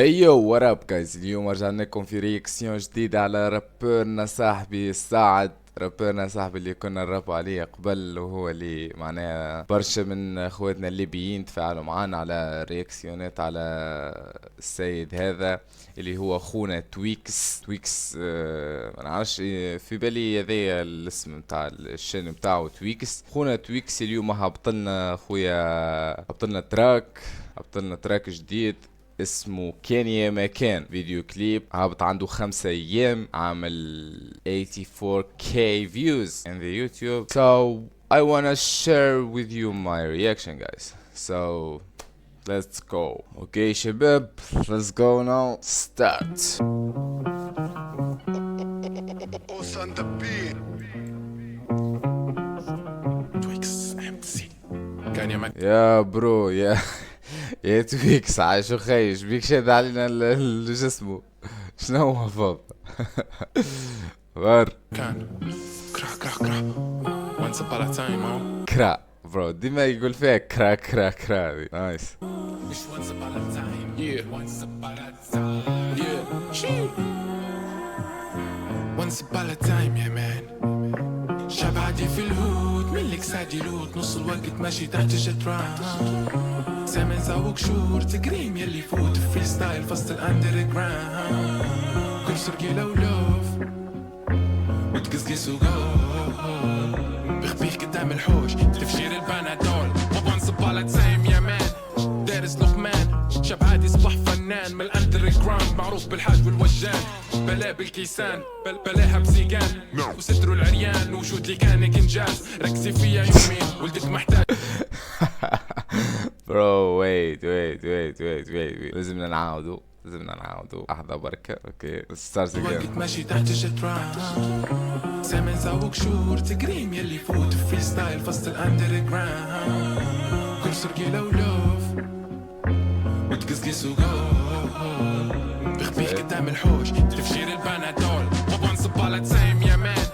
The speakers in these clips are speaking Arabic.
ايو وراب جايز، اليوم رجعنا لكم في رياكسيون جديدة على رابورنا صاحبي سعد. رابورنا صاحبي اللي كنا نرابوا عليه قبل، وهو اللي معناها برشا من اخواتنا الليبيين تفاعلوا معانا على رياكسيونات على السيد هذا اللي هو اخونا تويكس. ما نعرفش في بالي هذايا الاسم نتاع الشان نتاعو تويكس. اخونا تويكس اليوم هبطلنا خويا، هبطلنا تراك جديد اسمه كان يا ما كان، فيديو كليب هابط عنده 5 ايام، عامل 84k views in the YouTube. So I wanna share with you my reaction guys. So let's go. Okay شباب, let's go now. Start. On the beat. Twix MC. كان يا برو يا تويكس عايشو خيش بيك شاد علينا جسمه. شنو هو فوق غار كان كرا once upon a time كرا برو ديما يقول فيها كرا دي نايس. مش once upon a time yeah once upon a time yeah shit once upon a time يا مان شاب عادي في الهود من لك سعدي لوت نص الوقت ماشي تحت الجتران سامن زاوك شور تقريم يلي يفوت فري ستايل فصل الاندر جراوند كل سرقي لولوف وتقزقز وقول بخبيك قدام الحوش تفجير البنادول وانس ابالا تايم يا مان دارس لقمان شاب عادي صبح فنان من الاندر جراوند معروف بالحاج والوجان بلا بالكيسان بلاها بزيقان وستروا العريان وجود لي كانك انجاز ركزي فيا يومين ولدك محتاج. برو wait لازمنا نعاودو لحظة بركة. اوكي ستارت الوقت اجين. ماشي تحت الجتران سامن زاوك شور تقريم يلي يفوت فري ستايل فصل الاندر جراوند كل سرقي لولوف وتقزقز وقول بخبيك قدام الحوش تفجير البنادول وانس ابالا تايم يا مان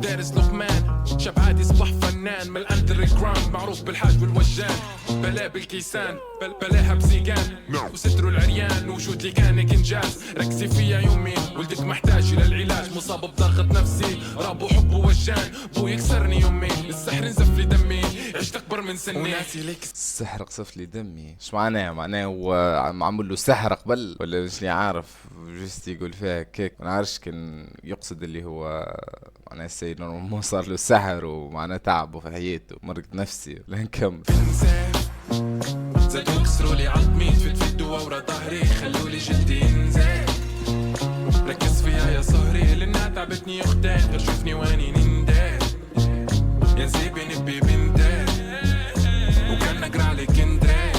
دارس لقمان شاب عادي صبح فنان من الاندر جراوند معروف بالحاج والوجان بلا بالكيسان بلاها بزيقان وستروا العريان وجود لي كانك انجاز ركزي فيا يومين ولدك محتاج الى العلاج مصاب بضغط نفسي راب وحب ووجان بو يكسرني يومين السحر نزف لي دمي عشت اكبر من سني وناسي لك السحر قصف لي دمي. ايش معناه هو معمول له سحر قبل ولا مش لي عارف جست يقول فيها كيك. ما نعرفش كان يقصد اللي هو معناه السيد مو صار له سحر ومعناه تعبه في حياته مرض نفسي. لا نكمل. زادوا كسروا لي عظمي تفدوا ورا ظهري خلوا لي جلدي ينزل ركز فيها يا صهري لانها تعبتني اختك غير شوفني واني نندل يا زيبي نبي بنتك وكان نقرا عليك اندري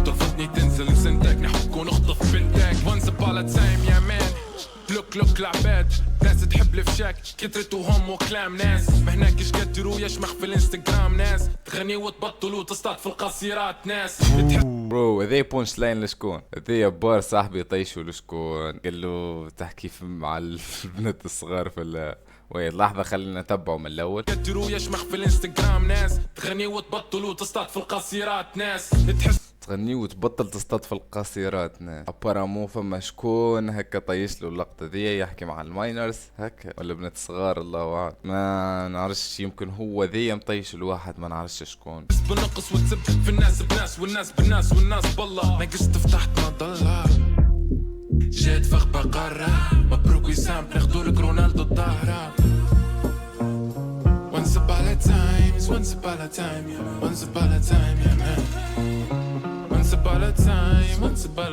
ترفضني تنزل سنتك نحوك ونخطف بنتك once upon a time يا مان لوك العباد ناس تحب الفشاك كترت وهم وكلام ناس ما هناكش قدروا يشمخ في الانستغرام ناس تغني وتبطل وتصطاد في القصيرات ناس برو هذي بونش لاين لشكون؟ هذي بار صاحبي طيشوا لشكون؟ قال له تحكي مع البنات الصغار في وي لحظة خلينا نتبعه من الأول. قدروا يشمخ في الانستغرام ناس تغني وتبطل وتصطاد في القصيرات ناس تغني وتبطل تصطاد في القصيرات ناس. ابارامو فما شكون هكا طيش له اللقطة دي يحكي مع الماينرز هكا ولا بنات صغار الله اعلم ما نعرفش. يمكن هو ذي مطيش الواحد ما نعرفش شكون. بس بنقص وتسب في الناس بناس والناس بالناس والناس بالله نقصت فتحت مظلة جات فخ بقرة مبروك وسام ناخدو لك رونالدو الظاهرة once upon a time once upon a time yeah once upon a time yeah man once upon a time yeah once upon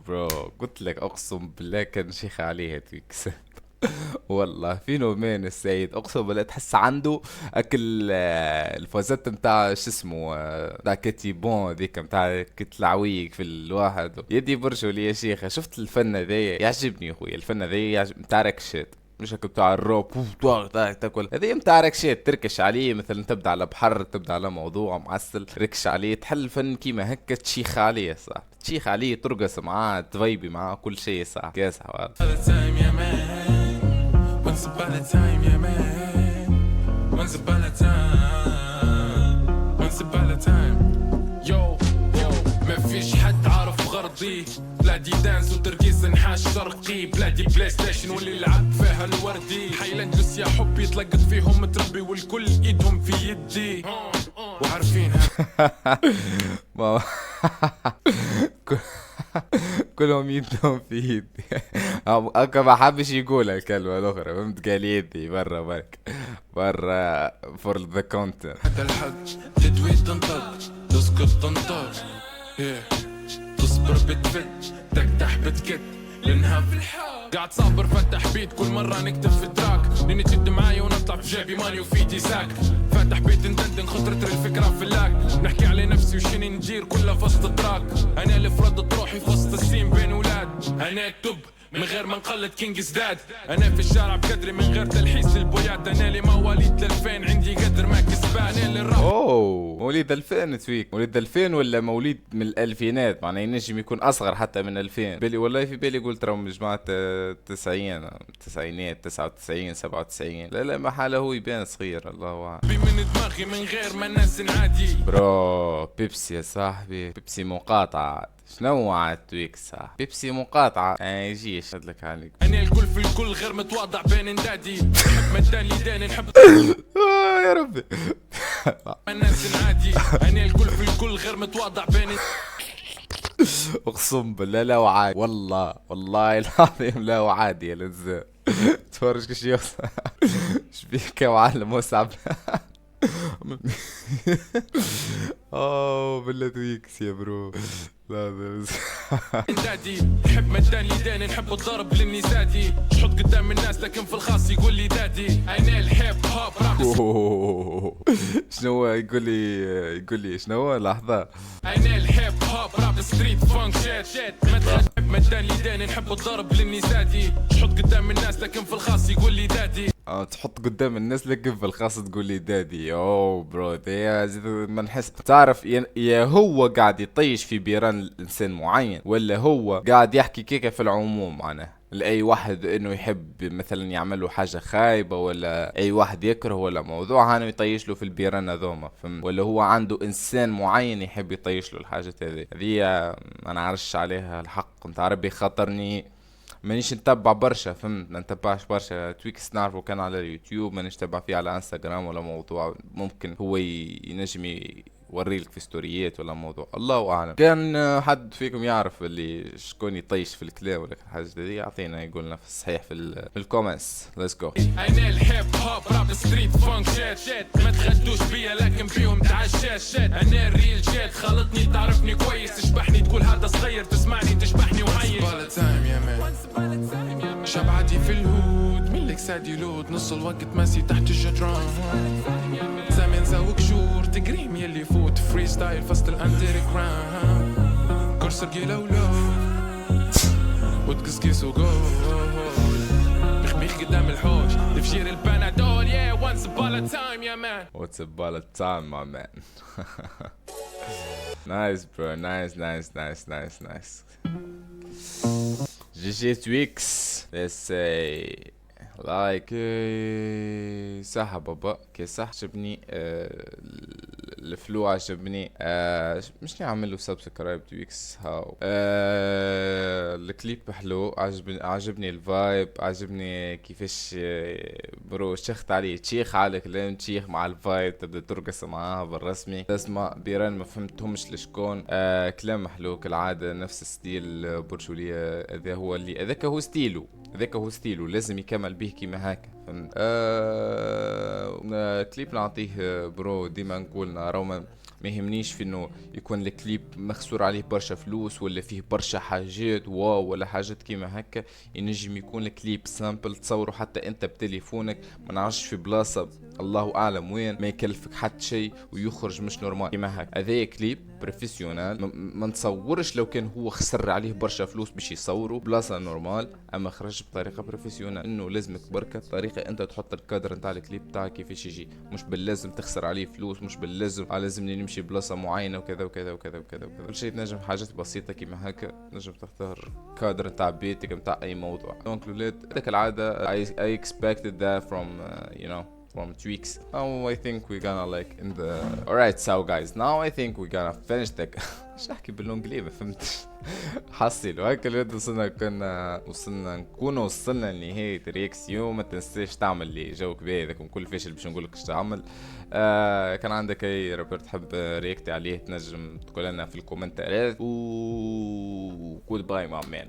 برو قلت لك اقسم بالله كان شيخ عليها تويكس. والله في نومين السيد اقسم بالله تحس عنده اكل الفازات نتاع شو اسمه تاع كتيبون ذيك نتاع كتلعويك في الواحد يدي برشو لي يا شيخه. شفت الفن ذا يعجبني اخويا الفن ذا نتاع ركشات مش هكا بتاع الروب تاكل هذه نتاع ركشات تركش عليه مثلا تبدا على بحر تبدا على موضوع معسل ركش عليه تحل الفن كيما هكا تشيخ عليه صح تشيخ عليه ترقص معاه تفيبي معاه كل شيء صح كاس حوار. Once upon a time, yeah man. Once upon a time. Yo, ما الارضي. بلادي دانس وتركيز نحاش شرقي، بلادي بلاي ستيشن واللي لعب فيها الوردي. حي نجلس يا حبي يتلقط فيهم متربي والكل ايدهم في يدي وعارفينها. ما كلهم يدهم في يدي. هكا ما حبش يقول الكلمة الأخرى، فهمت؟ قال يدي برا برك برا فور ذا كونتنت. حتى الحد تدوي تنطق تسكت تنطق تصبر بتفت تكتح بتكت لانها في الحال. قاعد صابر فتح بيت كل مرة نكتب في التراك، لاني تشد معاي ونطلع في جيبي ماني وفيدي ساك. فاتح بيت ندندن خطرت الفكرة في اللاك، نحكي على نفسي وشيني ندير كلها في وسط التراك. انا اللي فرضت روحي في وسط السين بين ولاد، انا التوب من غير ما نقلد كينج زداد. انا في الشارع بقدري من غير تلحيس للبويات، انا اللي مواليد 2000 عندي قدر ما كسبان. انا اللي الراب اوه مواليد 2000 تويك، مواليد 2000 ولا موليد من الالفينات؟ معناه ينجم يكون اصغر حتى من 2000. بالي والله في بالي قلت راهم من جماعة 90 التسعينات 99 97. لا لا محالة هو يبان صغير الله اعلم. من دماغي من غير ما الناس نعادي. برو بيبسي يا صاحبي، بيبسي مقاطعة. شنو عاد تويك صح؟ بيبسي مقاطعة يجيش هدلك عليك. انا الكل في الكل غير متواضع بين ندادي، نحب مدان ليدان نحب يا ربي. الناس نعادي. انا الكل في الكل غير متواضع بين اقسم بالله لا وعادي، والله والله العظيم لا وعادي يا لزاز. تفرج كيش يوصل. شبيك يا معلم مصعب. اوه بالله تويكس يا برو. لا بس ندادي نحب مدان ليدان نحب الضرب للنسادي. شحط قدام الناس لكن في الخاص يقول لي دادي. انا الهيب هوب راب. شنو هو يقول لي شنو هو؟ لحظة. انا الهيب هوب راب ستريت فانك شيت. نحب مدان ليدان نحب الضرب للنسادي. شحط قدام الناس لكن في الخاص يقول لي دادي. تحط قدام الناس لكن في الخاص تقول لي دادي. اوه برو ده ما نحس تعرف يا هو قاعد يطيش في بيران الانسان معين، ولا هو قاعد يحكي كيكه في العموم معناه لأي واحد انه يحب مثلا يعمل له حاجه خايبه، ولا اي واحد يكره ولا موضوع هانو يطيش له في البيران هذوما، فهمت؟ ولا هو عنده انسان معين يحب يطيش له الحاجات هذه انا عارش عليها الحق. انت عربي خاطرني مانيش نتبع برشا، فهمت؟ ما نتبعش برشا تويكس، نعرفه كان على اليوتيوب، مانيش نتبع فيه على انستغرام ولا موضوع ممكن هو ينجم يوريلك في ستوريات ولا موضوع الله اعلم. كان حد فيكم يعرف اللي شكون يطيش في الكلام ولا الحاجه دي يعطينا يقولنا في الصحيح في الكومنتس. ليتس جو. انا الهيب هوب راب ستريت فانك شيت. ما تغدوش بيا لكن بيهم تعشاش. انا الريل جيت خلطني تعرفني كويس، تشبحني تقول هذا صغير، تسمعني تشبحني وعين. شبعتي في الهود ملك سادي لود، نص الوقت ماسي تحت الجدران. زمان زاوك شور تقريم يلي فوت فري ستايل فصل الاندر جراوند. كرسر قيلة ولو وتقسقيس وقول بيخ قدام الحوش تفجير البنادول. يا وانس upon a time يا مان. What's about a time my man. Nice bro, nice. GG Twix. Let's say like صح بابا كي صح عجبني الفلو عجبني مش نعمل له سبسكرايب تويكس هاو الكليب حلو عجبني الفايب عجبني كيفاش برو شخت عليه تشيخ على كلام تشيخ مع الفايب تبدا ترقص معاها بالرسمي تسمع بيران ما فهمتهمش لشكون كلام حلو كالعادة نفس ستيل برجولية هذا هو اللي هذاك هو ستيلو لازم يكمل به كيما هكا فهمت كليب نعطيه برو ديما نقول راهو ما يهمنيش في انه يكون الكليب مخسور عليه برشا فلوس ولا فيه برشا حاجات واو ولا حاجات كيما هكا ينجم يكون الكليب سامبل تصوره حتى انت بتليفونك ما نعرفش في بلاصه الله اعلم وين ما يكلفك حتى شيء ويخرج مش نورمال كيما هكا هذا كليب بروفيسيونال ما نتصورش لو كان هو خسر عليه برشا فلوس باش يصوروا بلاصه نورمال اما خرج بطريقه بروفيسيونال انه لازمك بركه طريقه انت تحط الكادر نتاع الكليب تاعك كيفاش يجي مش باللازم تخسر عليه فلوس مش باللازم لازمني نمشي بلاصه معينه وكذا وكذا وكذا وكذا وكذا كل شيء تنجم حاجات بسيطه كيما هكا نجم تختار كادر نتاع بيتك نتاع اي موضوع دونك الولاد هذاك العاده I expected that from from Tweaks. I think we're gonna like in the alright so guys now I think we're gonna finish the مش نحكي بالانجلي ما فهمتش. حصل وهيك الواد وصلنا لنهاية رياكسيون. ما تنساش تعمل لي جو كبير هذاك كل فاشل باش نقولك اش تعمل. كان عندك اي رابور تحب رياكتي عليه تنجم تقول لنا في الكومنتات، و جود باي مع مان.